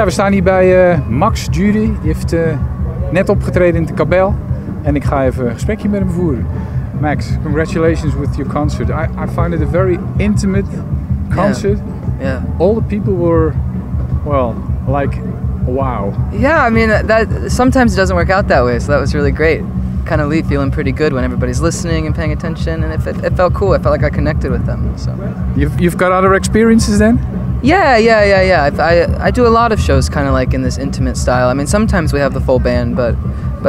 we staan hier bij Max Judy. Die heeft net opgetreden in de Kabel. En ik ga even een gesprekje met hem voeren. Max, congratulations with your concert. I find it a very intimate concert. Yeah. All the people were, well, like, wow. Yeah, I mean, that sometimes it doesn't work out that way, so that was really great. Kind of leave feeling pretty good when everybody's listening and paying attention, and it felt cool. I felt like I connected with them. So. You've got other experiences then? Yeah. I do a lot of shows kind of like in this intimate style. I mean, sometimes we have the full band, but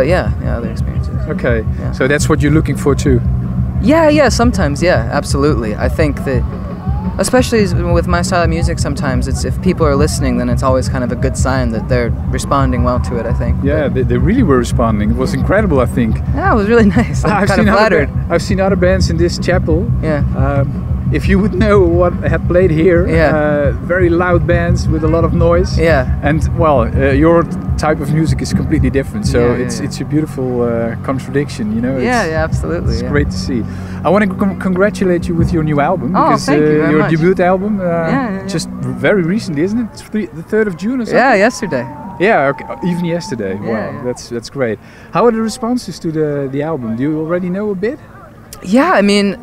yeah, other experiences. Okay, yeah. So that's what you're looking for too? Yeah, sometimes, yeah, absolutely. I think that, especially with my style of music, sometimes it's if people are listening, then it's always kind of a good sign that they're responding well to it, I think. Yeah, they really were responding. It was incredible, I think. Yeah, it was really nice. I'm kind of flattered. I've seen other bands in this chapel. Yeah. If you would know what had played here, very loud bands with a lot of noise. Yeah. And well, your type of music is completely different, so it's a beautiful contradiction, you know. Yeah, absolutely. It's great to see. I want to congratulate you with your new album, because thank you very your much. debut album, just very recently, isn't it? It's the 3rd of June or something? Yeah, yesterday. Yeah, okay. Even yesterday. Wow, Yeah. That's great. How are the responses to the album? Do you already know a bit? Yeah, I mean,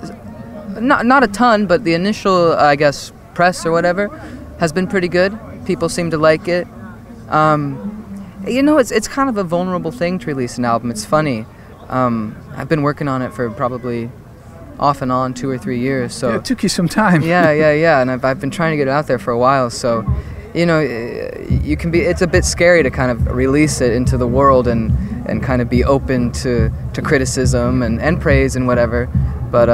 not a ton, but the initial, I guess, press or whatever has been pretty good. People seem to like it. You know, it's kind of a vulnerable thing to release an album. It's funny. I've been working on it for probably off and on 2 or 3 years. So yeah, it took you some time. Yeah, and I've been trying to get it out there for a while. So, you know, it's a bit scary to kind of release it into the world and kind of be open to criticism and praise and whatever. But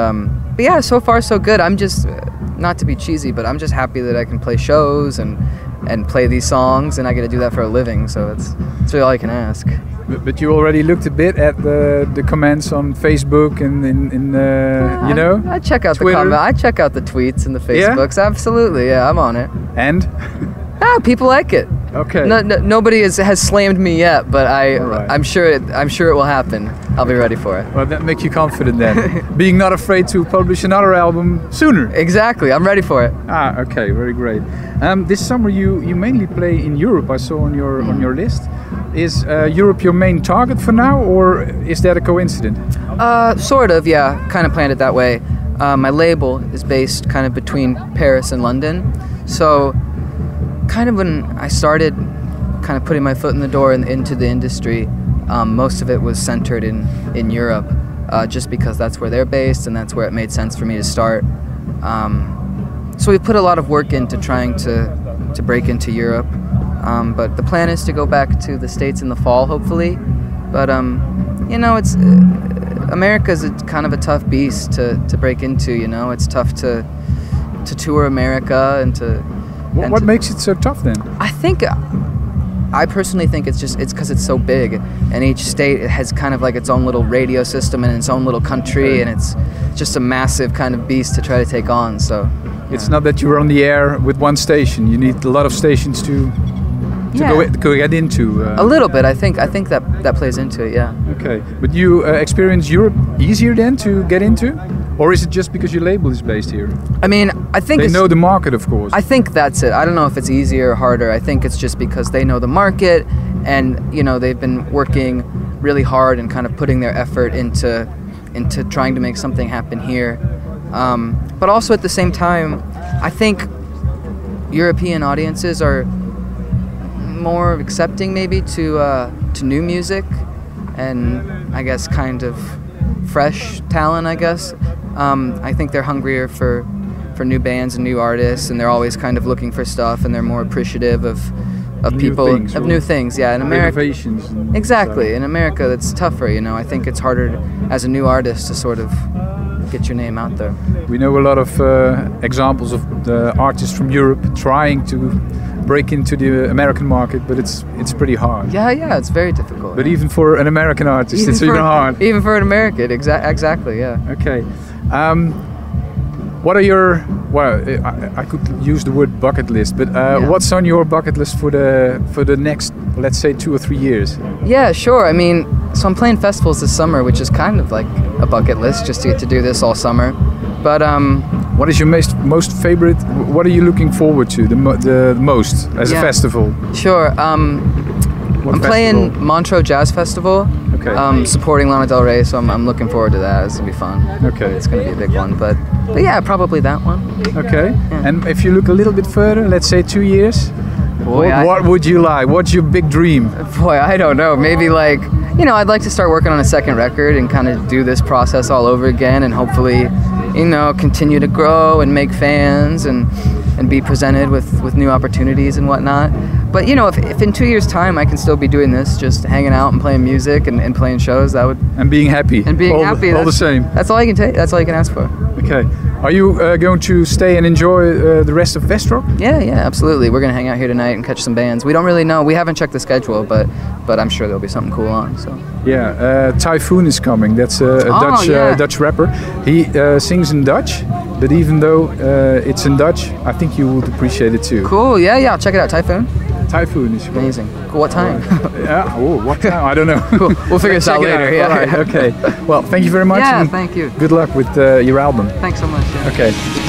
yeah, so far so good. I'm just, not to be cheesy, but I'm just happy that I can play shows and play these songs, and I get to do that for a living. So it's really all I can ask. But you already looked a bit at the comments on Facebook and you know. I check out Twitter. the comments. I check out out the tweets and the Facebooks. Yeah? Absolutely, yeah, I'm on it. And? People like it. Okay. Nobody has slammed me yet, but right. I'm sure it will happen. I'll be ready for it. Well, that makes you confident then. Being not afraid to publish another album sooner. Exactly. I'm ready for it. Okay, very great. This summer you mainly play in Europe. I saw on your list. Is Europe your main target for now, or is that a coincidence? Sort of, yeah. Kind of planned it that way. My label is based kind of between Paris and London, so kind of when I started kind of putting my foot in the door into the industry, most of it was centered in Europe, just because that's where they're based and that's where it made sense for me to start. So we put a lot of work into trying to break into Europe, but the plan is to go back to the States in the fall, hopefully. But you know, it's America's kind of a tough beast to break into. You know, it's tough to tour America and to. What makes it so tough then? I personally think it's because it's so big, and each state has kind of like its own little radio system and its own little country, and it's just a massive kind of beast to try to take on. So it's not that you're on the air with one station. You need a lot of stations to go get into. A little bit. I think that plays into it. Yeah. Okay, but you experience Europe easier then to get into? Or is it just because your label is based here? I mean, I think they know the market, of course. I think that's it. I don't know if it's easier or harder. I think it's just because they know the market, and you know they've been working really hard and kind of putting their effort into trying to make something happen here. But also at the same time, I think European audiences are more accepting maybe to new music, and I guess kind of fresh talent, I guess. I think they're hungrier for new bands and new artists, and they're always kind of looking for stuff, and they're more appreciative of new things. Yeah, in America, innovations. Exactly. In America, that's tougher. You know, I think it's harder as a new artist to sort of get your name out there. We know a lot of examples of the artists from Europe trying to break into the American market, but it's pretty hard. Yeah, it's very difficult. But even for an American artist, it's even hard. Even for an American, exactly, yeah. Okay. What are your, well, I could use the word bucket list, but what's on your bucket list for the next, let's say, 2 or 3 years? Yeah, sure. I mean, so I'm playing festivals this summer, which is kind of like a bucket list, just to get to do this all summer. But What is your most favorite? What are you looking forward to the most as a festival? Sure. I'm playing Montreux Jazz Festival. Okay. Supporting Lana Del Rey, so I'm looking forward to that. It's gonna be fun. Okay. It's gonna be a big one, but yeah, probably that one. Okay. Yeah. And if you look a little bit further, let's say 2 years, Boy, what would you like? What's your big dream? Boy, I don't know. Maybe like, you know, I'd like to start working on a second record and kind of do this process all over again, and hopefully, you know, continue to grow and make fans and be presented with new opportunities and whatnot. But you know, if in 2 years' time I can still be doing this, just hanging out and playing music and playing shows, that would... And being happy. And being happy. All the same. That's all I can take. That's all I can ask for. Okay. Are you going to stay and enjoy the rest of VESTROCK? Yeah, absolutely. We're going to hang out here tonight and catch some bands. We don't really know. We haven't checked the schedule, but I'm sure there'll be something cool on. So. Yeah, Typhoon is coming. That's a Dutch rapper. He sings in Dutch, but even though it's in Dutch, I think you would appreciate it too. Cool. Yeah. I'll check it out. Typhoon. Typhoon is amazing. Cool. What time? Yeah. Oh, what time? I don't know. Cool. We'll figure this out later. Yeah. All right. Okay. Well, thank you very much. Yeah. And thank you. Good luck with your album. Thanks so much. Yeah. Okay.